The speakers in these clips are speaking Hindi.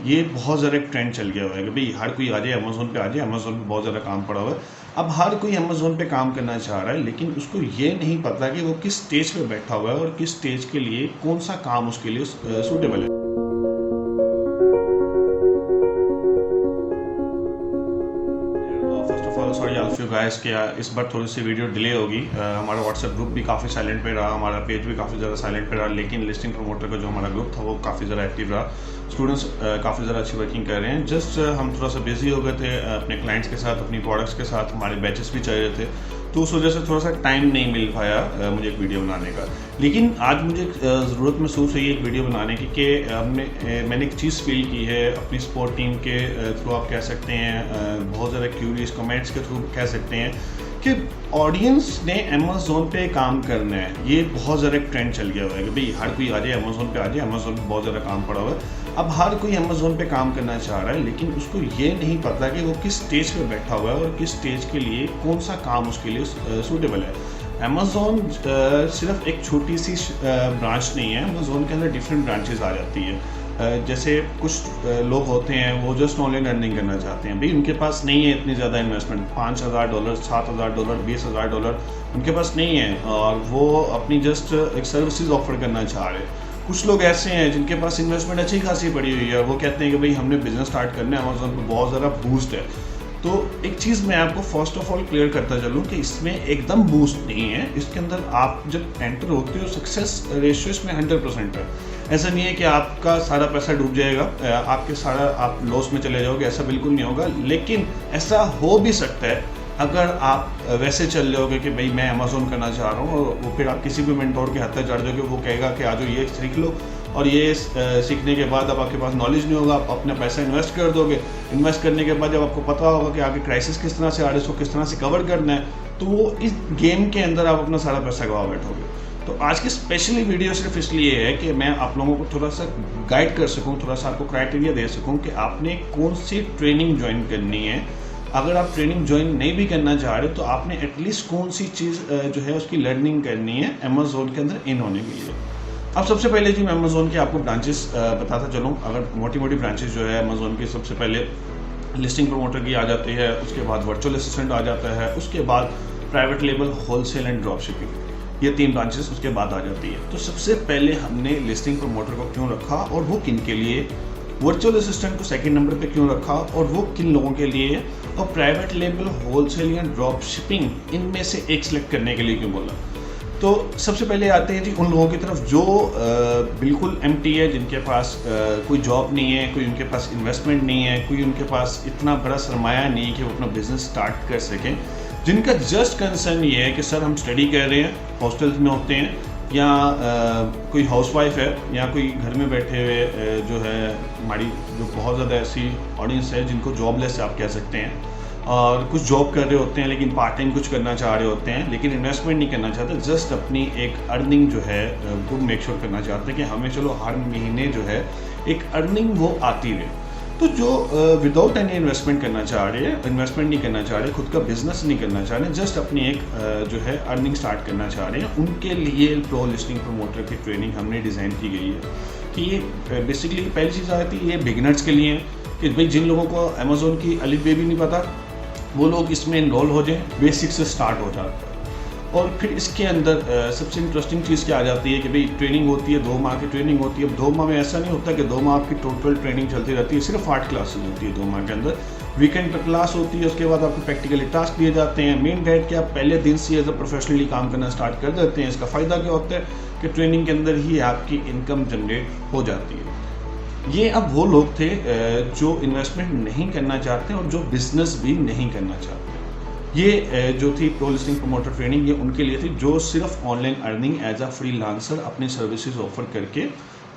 ये बहुत ज़्यादा एक ट्रेंड चल गया हुआ है कि भाई हर कोई आ जाए अमेज़ोन पे, आ जाए अमेज़ोन पे बहुत ज़्यादा काम पड़ा हुआ है। अब हर कोई अमेज़ोन पे काम करना चाह रहा है, लेकिन उसको ये नहीं पता कि वो किस स्टेज पे बैठा हुआ है और किस स्टेज के लिए कौन सा काम उसके लिए सूटेबल है। First of all sorry all of you guys कि इस बार थोड़ी सी वीडियो डिले होगी। हमारा व्हाट्सएप ग्रुप भी काफ़ी साइलेंट पे रहा, हमारा पेज भी काफ़ी ज़्यादा साइलेंट पे रहा, लेकिन लिस्टिंग प्रमोटर का जो हमारा ग्रुप था वो काफ़ी ज़्यादा एक्टिव रहा। स्टूडेंट्स काफ़ी ज़्यादा अच्छी वर्किंग कर रहे हैं। जस्ट हम थोड़ा सा बिजी हो गए थे अपने क्लाइंट्स के साथ, अपनी प्रोडक्ट्स के साथ, हमारे बैचेस भी चल रहे थे, तो उस वजह से थोड़ा सा टाइम नहीं मिल पाया मुझे एक वीडियो बनाने का। लेकिन आज मुझे ज़रूरत महसूस हुई एक वीडियो बनाने की कि मैंने एक चीज़ फील की है अपनी सपोर्ट टीम के थ्रू, आप कह सकते हैं बहुत ज़्यादा क्यूरियस कमेंट्स के थ्रू कह सकते हैं कि ऑडियंस ने अमेज़ोन पे काम करना है। ये बहुत ज़्यादा एक ट्रेंड चल गया हुआ है कि भाई हर कोई आ जाए अमेज़ोन पे, आ जाए अमेज़ोन पे बहुत ज़्यादा काम पड़ा हुआ है। अब हर कोई अमेज़ोन पे काम करना चाह रहा है, लेकिन उसको ये नहीं पता कि वो किस स्टेज पे बैठा हुआ है और किस स्टेज के लिए कौन सा काम उसके लिए सूटेबल है। अमेज़ोन सिर्फ एक छोटी सी ब्रांच नहीं है, अमेज़ोन के अंदर डिफरेंट ब्रांचेस आ जाती है। जैसे कुछ लोग होते हैं वो जस्ट ऑनलाइन अर्निंग करना चाहते हैं, भाई उनके पास नहीं है इतनी ज़्यादा इन्वेस्टमेंट, $5,000 $7,000 $20,000 उनके पास नहीं है और वो अपनी जस्ट एक सर्विसेज ऑफर करना चाह रहे हैं। कुछ लोग ऐसे हैं जिनके पास इन्वेस्टमेंट अच्छी खासी पड़ी हुई है, वो कहते हैं कि भाई हमने बिजनेस स्टार्ट करना है, अमेज़ोन पर बहुत ज़्यादा बूस्ट है। तो एक चीज़ मैं आपको फर्स्ट ऑफ ऑल क्लियर करता चलूँ कि इसमें एकदम बूस्ट नहीं है। इसके अंदर आप जब एंटर होते हो सक्सेस रेशियो इसमें 100% है। ऐसा नहीं है कि आपका सारा पैसा डूब जाएगा, आप लॉस में चले जाओगे, ऐसा बिल्कुल नहीं होगा। लेकिन ऐसा हो भी सकता है अगर आप वैसे चल जाओगे कि भाई मैं अमेज़ोन करना चाह रहा हूँ और वो फिर आप किसी भी मेंटोर के हाथ तक चढ़ जाओगे, वो कहेगा कि आज ये सीख लो और ये सीखने के बाद अब आपके पास नॉलेज नहीं होगा, आप अपना पैसा इन्वेस्ट कर दोगे। इन्वेस्ट करने के बाद जब आपको पता होगा कि आगे क्राइसिस किस तरह से आ रहे हैं, उसको किस तरह से कवर करना है, तो वो इस गेम के अंदर आप अपना सारा पैसा गवा बैठोगे। तो आज की स्पेशली वीडियो सिर्फ इसलिए है कि मैं आप लोगों को थोड़ा सा गाइड कर सकूँ, थोड़ा सा आपको क्राइटेरिया दे सकूँ कि आपने कौन सी ट्रेनिंग ज्वाइन करनी है। अगर आप ट्रेनिंग ज्वाइन नहीं भी करना चाह रहे तो आपने एटलीस्ट कौन सी चीज़ जो है उसकी लर्निंग करनी है अमेज़ोन के अंदर इन होने के लिए। अब सबसे पहले जी मैं अमेज़ोन के आपको ब्रांचेस बताता चलूँ। अगर मोटी मोटी ब्रांचेस जो है अमेज़ोन की, सबसे पहले लिस्टिंग प्रमोटर की आ जाती है, उसके बाद वर्चुअल असिस्टेंट आ जाता है, उसके बाद private label, wholesale and drop shipping, ये 3 ब्रांचेस उसके बाद आ जाती है। तो सबसे पहले हमने लिस्टिंग प्रमोटर को क्यों रखा और वो किन के लिए, वर्चुअल असिस्टेंट को सेकंड नंबर पे क्यों रखा और वो किन लोगों के लिए, और प्राइवेट लेबल, होलसेल या ड्रॉप शिपिंग इनमें से एक सिलेक्ट करने के लिए क्यों बोला। तो सबसे पहले आते हैं जी उन लोगों की तरफ जो बिल्कुल एम्प्टी है, जिनके पास कोई जॉब नहीं है, कोई उनके पास इन्वेस्टमेंट नहीं है, कोई उनके पास इतना बड़ा सरमाया नहीं है कि वो अपना बिजनेस स्टार्ट कर सकें, जिनका जस्ट कंसर्न ये है कि सर हम स्टडी कर रहे हैं, हॉस्टल्स में होते हैं, या कोई हाउसवाइफ है, या कोई घर में बैठे हुए जो है, हमारी जो बहुत ज़्यादा ऐसी ऑडियंस है जिनको जॉबलेस आप कह सकते हैं, और कुछ जॉब कर रहे होते हैं लेकिन पार्ट टाइम कुछ करना चाह रहे होते हैं, लेकिन इन्वेस्टमेंट नहीं करना चाहते, जस्ट अपनी एक अर्निंग जो है वो मेक श्योर करना चाहते हैं कि हमें चलो हर महीने जो है एक अर्निंग वो आती रहे। तो जो विदाउट एनी इन्वेस्टमेंट करना चाह रहे हैं, इन्वेस्टमेंट नहीं करना चाह रहे, खुद का बिजनेस नहीं करना चाह रहे, जस्ट अपनी एक जो है अर्निंग स्टार्ट करना चाह रहे हैं, उनके लिए प्रो लिस्टिंग प्रमोटर की ट्रेनिंग हमने डिज़ाइन की गई है। कि ये बेसिकली पहली चीज़ आती है, ये बिगिनर्स के लिए कि भाई जिन लोगों को अमेज़ोन की अलिफ बे भी नहीं पता, वो लोग इसमें इनरोल हो जाएं, बेसिक से स्टार्ट हो जाता है। और फिर इसके अंदर सबसे इंटरेस्टिंग चीज़ क्या आ जाती है कि भाई ट्रेनिंग होती है, 2 माह की ट्रेनिंग होती है। अब 2 माह में ऐसा नहीं होता कि 2 माह आपकी टोटल ट्रेनिंग चलती रहती है, सिर्फ 8 क्लासेस होती है 2 माह के अंदर। वीकेंड पर क्लास होती है, उसके बाद आपको प्रैक्टिकली टास्क दिए जाते हैं। मेन डेट कि आप पहले दिन से एज अ प्रोफेशनली काम करना स्टार्ट कर देते हैं। इसका फ़ायदा क्या होता है कि ट्रेनिंग के अंदर ही आपकी इनकम जनरेट हो जाती है। ये अब वो लोग थे जो इन्वेस्टमेंट नहीं करना चाहते और जो बिजनेस भी नहीं करना चाहते। ये जो थी प्रो लिस्टिंग प्रमोटर ट्रेनिंग, ये उनके लिए थी जो सिर्फ online earning as a freelancer अपनी सर्विसेज ऑफर करके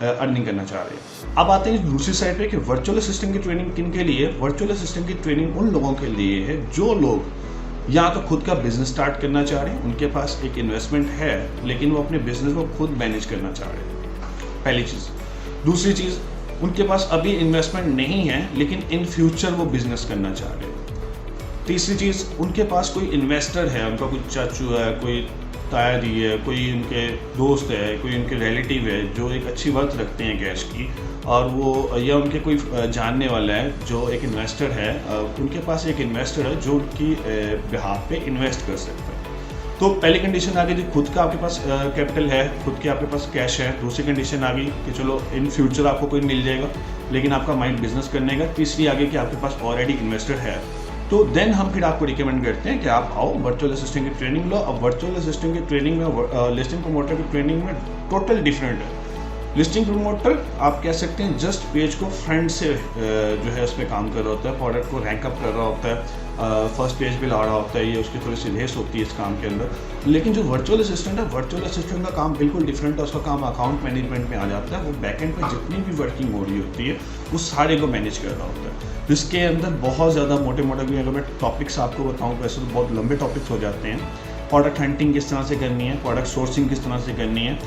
अर्निंग करना चाह रहे हैं। अब आते हैं दूसरी साइड पे कि वर्चुअल असिस्टेंट की ट्रेनिंग किन के लिए। वर्चुअल असिस्टेंट की ट्रेनिंग उन लोगों के लिए है जो लोग या तो खुद का बिजनेस स्टार्ट करना चाह रहे हैं, उनके पास एक इन्वेस्टमेंट है लेकिन वो अपने बिजनेस को खुद मैनेज करना चाह रहे हैं, पहली चीज़। दूसरी चीज़, उनके पास अभी इन्वेस्टमेंट नहीं है लेकिन इन फ्यूचर वो बिजनेस करना चाह रहे हैं। तीसरी चीज़, उनके पास कोई इन्वेस्टर है, उनका कोई चाचू है, कोई ताया जी है, कोई उनके दोस्त है, कोई उनके रिलेटिव है जो एक अच्छी वर्थ रखते हैं कैश की, और वो या उनके कोई जानने वाला है जो एक इन्वेस्टर है, उनके पास एक इन्वेस्टर है जो उनकी बिहाफ पे इन्वेस्ट कर सकता है। तो पहली कंडीशन आ गई जी, खुद का आपके पास कैपिटल है, खुद के आपके पास कैश है। दूसरी कंडीशन आ गई कि चलो इन फ्यूचर आपको कोई मिल जाएगा लेकिन आपका माइंड बिजनेस करने का। तीसरी आ गई कि आपके पास ऑलरेडी इन्वेस्टर है। तो देन हम फिर आपको रिकमेंड करते हैं कि आप आओ वर्चुअल असिस्टेंट की ट्रेनिंग लो। अब वर्चुअल असिस्टेंट की ट्रेनिंग में लिस्टिंग प्रमोटर की ट्रेनिंग में टोटल डिफरेंट है। लिस्टिंग प्रमोटर आप कह सकते हैं जस्ट पेज को फ्रंट से जो है उस पर काम कर रहा होता है, प्रोडक्ट को रैंक अप कर रहा होता है, फर्स्ट पेज पे ला रहा होता है, ये उसकी थोड़ी सी रेस होती है इस काम के अंदर। लेकिन जो वर्चुअल असिस्टेंट है, वर्चुअल असिस्टेंट का काम बिल्कुल डिफरेंट है। उसका काम अकाउंट मैनेजमेंट में आ जाता है। वो बैकएंड पे जितनी भी वर्किंग हो रही होती है उस सारे को मैनेज कर रहा होता है। इसके अंदर बहुत ज़्यादा मोटे मोटे भी अगर मैं टॉपिक्स आपको बताऊँ वैसे तो बहुत लंबे टॉपिक्स हो जाते हैं। प्रोडक्ट हंटिंग किस तरह से करनी है, प्रोडक्ट सोर्सिंग किस तरह से करनी है,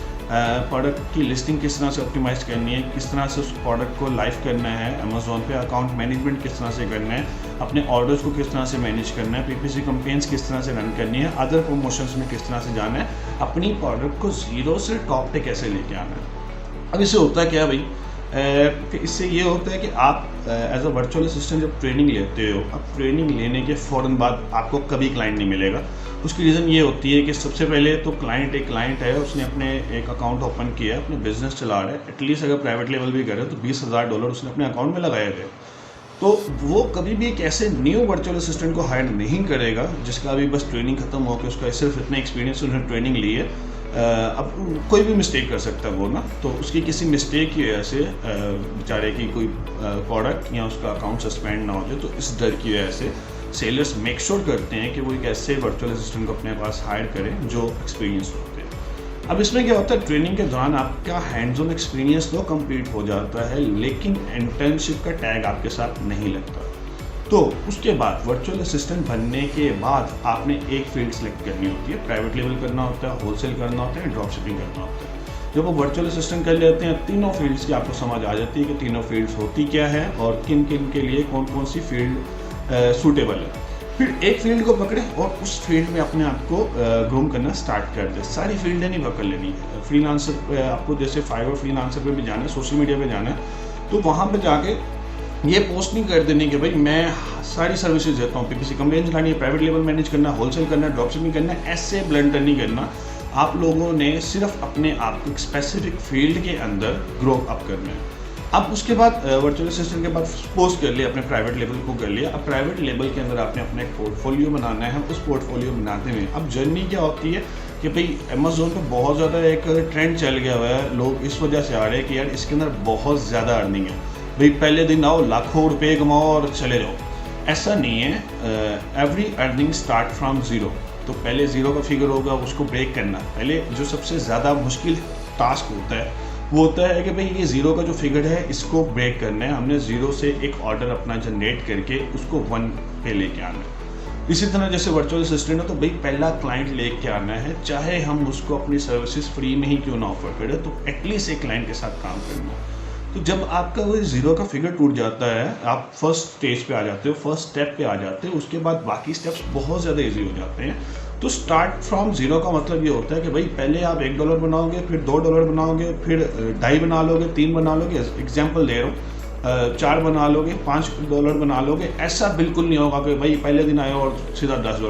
प्रोडक्ट की लिस्टिंग किस तरह से ऑप्टिमाइज करनी है, किस तरह से उस प्रोडक्ट को लाइव करना है अमेजोन पे, अकाउंट मैनेजमेंट किस तरह से करना है, अपने ऑर्डर्स को किस तरह से मैनेज करना है, पीपीसी कैंपेन्स किस तरह से रन करनी है, अदर प्रमोशंस में किस तरह से जाना है, अपनी प्रोडक्ट को जीरो से टॉप पे कैसे लेके आना है। अब इससे होता क्या भाई कि इससे ये होता है कि आप एज अ वर्चुअल असिस्टेंट जब ट्रेनिंग लेते हो, अब ट्रेनिंग लेने के फ़ौरन बाद आपको कभी क्लाइंट नहीं मिलेगा। उसकी रीज़न ये होती है कि सबसे पहले तो एक क्लाइंट है, उसने अपने एक अकाउंट ओपन किया है, अपने बिजनेस चला रहा है, एटलीस्ट अगर प्राइवेट लेवल भी करे तो $20,000 उसने अपने अकाउंट में लगाए थे। तो वो कभी भी एक ऐसे न्यू वर्चुअल असिस्टेंट को हायर नहीं करेगा जिसका अभी बस ट्रेनिंग खत्म हो के उसका सिर्फ इतना एक्सपीरियंस, उन्होंने ट्रेनिंग ली है। अब कोई भी मिस्टेक कर सकता है वो ना, तो उसकी किसी मिस्टेक की वजह से बेचारे की कोई प्रोडक्ट या उसका अकाउंट सस्पेंड ना हो जाए, तो इस डर की वजह से सेलर्स मेक श्योर करते हैं कि वो एक ऐसे वर्चुअल असिस्टेंट को अपने पास हायर करें जो एक्सपीरियंस होते हैं। अब इसमें क्या होता है, ट्रेनिंग के दौरान आपका हैंड्स ऑन एक्सपीरियंस तो कंप्लीट हो जाता है लेकिन इंटर्नशिप का टैग आपके साथ नहीं लगता। तो उसके बाद वर्चुअल असिस्टेंट बनने के बाद आपने एक फील्ड सेलेक्ट करनी होती है, प्राइवेट लेवल करना होता है, होलसेल करना होता है, ड्रॉप शिपिंग करना होता है। जब वो वर्चुअल असिस्टेंट कर लेते हैं, तीनों फील्ड्स की आपको समझ आ जाती है कि तीनों फील्ड्स होती क्या है और किन किन के लिए कौन कौन सी फील्ड सूटेबल है। फिर एक फील्ड को पकड़े और उस फील्ड में अपने आप को ग्रूम करना स्टार्ट कर दे। सारी फील्डें नहीं पकड़ लेनी। फ्रीलांसर आपको जैसे फाइवर फ्रीलांसर पे भी जाना है, सोशल मीडिया पे जाना है, तो वहाँ पे जाके ये पोस्ट नहीं कर देनी कि भाई मैं सारी सर्विसेज देता हूँ, पीपीसी कैंपेन चलानी है, प्राइवेट लेवल मैनेज करना है, होलसेल करना है, ड्रॉप शिपिंग करना है। ऐसे ब्लंडर नहीं करना। आप लोगों ने सिर्फ अपने आप को एक स्पेसिफिक फील्ड के अंदर ग्रो अप करना है। अब उसके बाद वर्चुअल असिस्टेंट के बाद पोस्ट कर लिया, अपने प्राइवेट लेवल को कर लिया। अब प्राइवेट लेवल के अंदर आपने अपना एक पोर्टफोलियो बनाना है। उस पोर्टफोलियो बनाते हुए अब जर्नी क्या होती है कि भाई अमेजोन पे बहुत ज़्यादा एक ट्रेंड चल गया हुआ है, लोग इस वजह से आ रहे हैं कि यार इसके अंदर बहुत ज़्यादा अर्निंग है, भाई पहले दिन आओ लाखों रुपए कमाओ और चले जाओ। ऐसा नहीं है। Every earning start from zero. तो पहले ज़ीरो का फिगर होगा, उसको ब्रेक करना। पहले जो सबसे ज़्यादा मुश्किल टास्क होता है वो होता है कि भाई ये ज़ीरो का जो फिगर है इसको ब्रेक करना है। हमने ज़ीरो से एक ऑर्डर अपना जनरेट करके उसको 1 पे लेके आना है। इसी तरह जैसे वर्चुअल असिस्टेंट है तो भाई पहला क्लाइंट लेके आना है, चाहे हम उसको अपनी सर्विसेज फ्री में ही क्यों ना ऑफर करें, तो एटलीस्ट एक क्लाइंट के साथ काम करना है। तो जब आपका वो ज़ीरो का फिगर टूट जाता है, आप फर्स्ट स्टेज पे आ जाते हो, फर्स्ट स्टेप पे आ जाते हो, उसके बाद बाकी स्टेप्स बहुत ज़्यादा इजी हो जाते हैं। तो स्टार्ट फ्रॉम ज़ीरो का मतलब ये होता है कि भाई पहले आप $1 बनाओगे, फिर $2 बनाओगे, फिर 2.5 बना लोगे, 3 बना लोगे, एग्जाम्पल दे रहा हूँ, 4 बना लोगे, $5 बना लोगे। ऐसा बिल्कुल नहीं होगा कि भाई पहले दिन आए और सीधा $10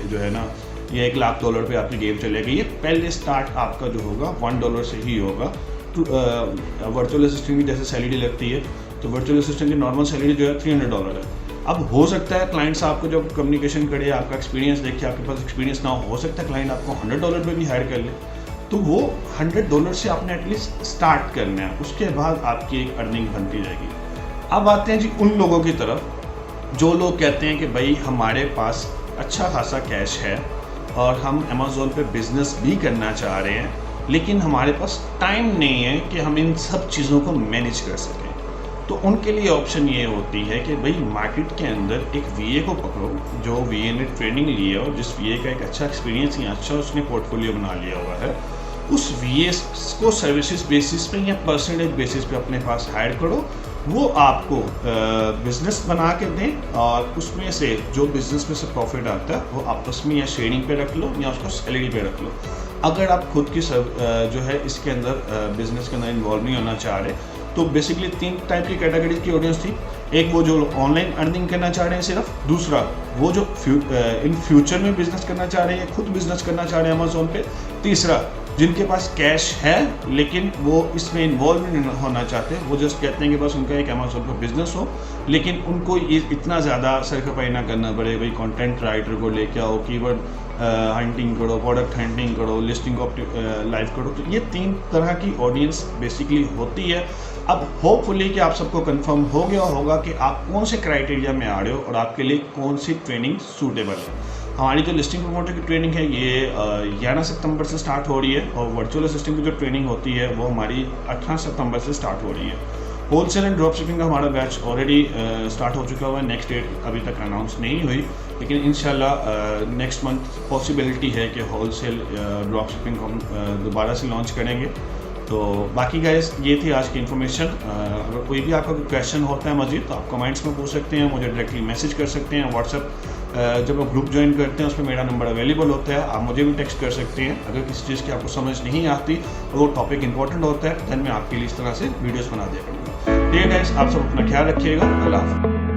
जो है ना, ये $1,00,000 पे आपकी गेम चलेगी। ये पहले स्टार्ट आपका जो होगा $1 से ही होगा। वर्चुअल असिस्टेंट की जैसे सैलरी लगती है, तो वर्चुअल असिस्टेंट की नॉर्मल सैलरी जो है $300 है। अब हो सकता है क्लाइंट्स आपको जब कम्युनिकेशन करे, आपका एक्सपीरियंस देखे, आपके पास एक्सपीरियंस ना हो सकता है क्लाइंट आपको $100 पे भी हायर कर ले। तो वो $100 से आपने एटलीस्ट स्टार्ट करना है, उसके बाद आपकी एक अर्निंग बनती जाएगी। अब आते हैं जी उन लोगों की तरफ जो लोग कहते हैं कि भाई हमारे पास अच्छा खासा कैश है और हम अमेज़ोन पे बिजनेस भी करना चाह रहे हैं, लेकिन हमारे पास टाइम नहीं है कि हम इन सब चीज़ों को मैनेज कर सकें। तो उनके लिए ऑप्शन ये होती है कि भाई मार्केट के अंदर एक वीए को पकड़ो जो वीए ने ट्रेनिंग ली है और जिस वीए का एक अच्छा एक्सपीरियंस या अच्छा उसने पोर्टफोलियो बना लिया हुआ है, उस वीए को सर्विसेज बेसिस पे या परसेंटेज बेसिस पे अपने पास हायर करो। वो आपको बिजनेस बना के दें और उसमें से जो बिजनेस में से प्रॉफिट आता है वो आपस में या शेयरिंग पे रख लो या उसको सैलरी पे रख लो। अगर आप खुद की जो है इसके अंदर बिजनेस के अंदर इन्वॉल्व नहीं होना चाह रहे, तो बेसिकली 3 टाइप की कैटेगरी की ऑडियंस थी। एक वो जो ऑनलाइन अर्निंग करना चाह रहे हैं सिर्फ, दूसरा वो जो इन फ्यूचर में बिजनेस करना चाह रहे हैं, खुद बिजनेस करना चाह रहे हैं अमेजोन पे, तीसरा जिनके पास कैश है लेकिन वो इसमें इन्वॉल्व नहीं होना चाहते, वो जस्ट कहते हैं कि बस उनका एक अमेजोन पर बिजनेस हो लेकिन उनको इतना ज़्यादा सरखपाई ना करना पड़े, भाई कंटेंट राइटर को लेके आओ, कीवर्ड हंटिंग करो, प्रोडक्ट हंटिंग करो, लिस्टिंग लाइव करो। तो ये 3 तरह की ऑडियंस बेसिकली होती है। अब होपफुली कि आप सबको कंफर्म हो गया होगा कि आप कौन से क्राइटेरिया में आ रहे हो और आपके लिए कौन सी ट्रेनिंग सूटेबल है। हमारी जो लिस्टिंग प्रमोटर की ट्रेनिंग है ये 11 सितंबर से स्टार्ट हो रही है और वर्चुअल असिस्टेंट की जो ट्रेनिंग होती है वो हमारी 18 सितंबर से स्टार्ट हो रही है। होलसेल एंड ड्रॉप शिपिंग का हमारा बैच ऑलरेडी स्टार्ट हो चुका हुआ है। नेक्स्ट डेट अभी तक अनाउंस नहीं हुई, लेकिन इंशाल्लाह नेक्स्ट मंथ पॉसिबिलिटी है कि होलसेल ड्रॉप शिपिंग को हम दोबारा से लॉन्च करेंगे। तो बाकी गाइस ये थी आज की इन्फॉर्मेशन। अगर कोई भी आपका क्वेश्चन होता है मजीद तो आप कमेंट्स में पूछ सकते हैं, मुझे डायरेक्टली मैसेज कर सकते हैं। व्हाट्सएप जब आप ग्रुप ज्वाइन करते हैं उसमें मेरा नंबर अवेलेबल होता है, आप मुझे भी टेक्स्ट कर सकते हैं। अगर किसी चीज़ की आपको समझ नहीं आती और वो टॉपिक इंपॉर्टेंट होता है दैन मैं आपके लिए इस तरह से वीडियोस बना दिया करूँगा। ठीक है गाइस, आप सब अपना ख्याल रखिएगा। अल्लाह हाफ़िज़।